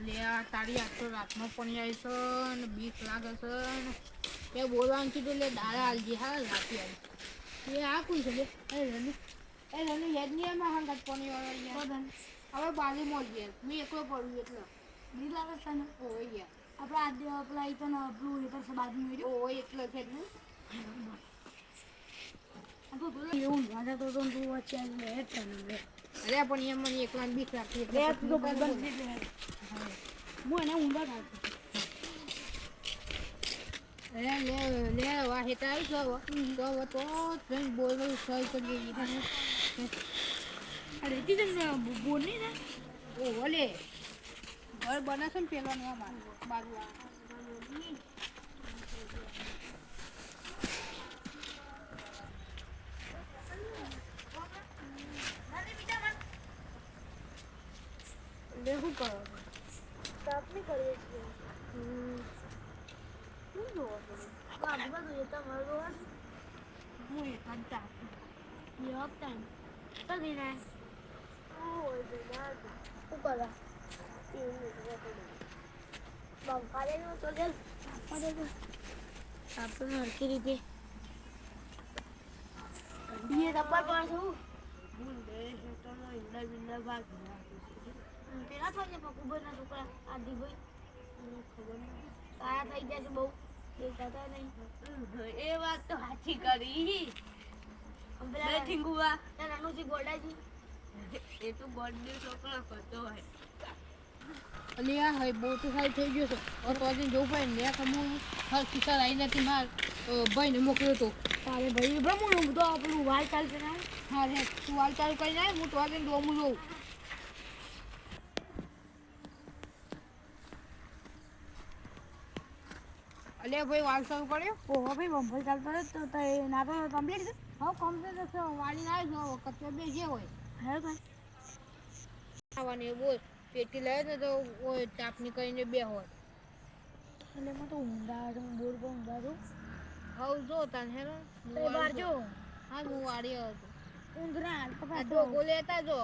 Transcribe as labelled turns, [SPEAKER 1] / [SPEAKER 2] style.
[SPEAKER 1] લે આ તારી આજ તો રાતમાં પણ આવી છે ને બીક લાગે છે ને એ બોલવાનું કીધું એટલે દાડા આલજી હા લાગી આવી એ આ કોઈ છે લે એ રનુ યાદ નહીં એમાં હંગાત પાણી વાળા હવે બાજુમાં જ મેં એકલો પડું એટલે
[SPEAKER 2] બીક લાગે છે ને
[SPEAKER 1] ઓ યાર
[SPEAKER 2] આપણે આ પેલા એ તો પેલું એ તો બાજુ મેળ્યું
[SPEAKER 1] ઓ એટલે છે ને
[SPEAKER 2] એવું રાજા તો તું વચ્ચે લે છે ને
[SPEAKER 1] અરે પણ એમ મને એકલા બીક લાગતી એટલે
[SPEAKER 2] લે તું તો બંધ થઈ લે હું એને ઊંધા કાઢું
[SPEAKER 1] અરે લે લે વાહ હેતા આવી તો ફ્રેન્ડ બોલ સહી કરી
[SPEAKER 2] અરે તી તમને બોલ નહીં ને
[SPEAKER 1] ઓ ઓલે ઘર બનાશે ને પેલાનું આ બાજુ
[SPEAKER 2] લે શું કરો સાપની કરીએ છીએ શું જોવો છો આજુબાજુ જતા મારું જોવાનું
[SPEAKER 1] હું એક જ ચા
[SPEAKER 2] યપ ટાઈમ તો દીને શું કરે બંકાલે નું તો જલ આપણે હરકી રીતે ઠંડીએ તપાર પડશે હું પેલા થાય છે પકુભાઈ ના છોકરા આદિભાઈ ખબર નહીં કાયા થઈ ગયા છે બહુ દેખાતા નહીં
[SPEAKER 1] એ વાત તો સાચી કરી ઠીંગુવા
[SPEAKER 2] નાનુજી ગોડાજી
[SPEAKER 1] એ તો ગોડને છોકરો કરતો હોય અલી આ હઈ બહુ તો સારી થઈ ગયો છે તો આજે જવું પડે ને કમું હર કિસ્સા આવી નથી માર ભાઈને મોકલ્યો તો
[SPEAKER 2] તારે ભાઈ બ્રહ્મનું તો આપણું વાલ ચાલશે ને
[SPEAKER 1] હા રે તું હાલ ચાલુ કરી જાય હું તો આજે ડોમું જોઉં અલે ભાઈ વાલ ચાલુ કર્યો
[SPEAKER 2] ઓહો ભાઈ બંપલ ચાલતો રહે તો તે ના તો કમ્પ્લીટ છે
[SPEAKER 1] હા કમ્પ્લીટ છે વાળી ના જો વખત બે જે હોય
[SPEAKER 2] હે ભાઈ
[SPEAKER 1] આવવાની બોલ પેટી લાવે ને તો ઓય તાપની કરીને બે હોય
[SPEAKER 2] એટલે એમાં તો ઊંડા બોર પર ઊંડા તો
[SPEAKER 1] હવ જો તને હેરો
[SPEAKER 2] તો એ બાર જો
[SPEAKER 1] હા હું વાળી હતો
[SPEAKER 2] ઊંધરા
[SPEAKER 1] આ ડોગો લેતા જો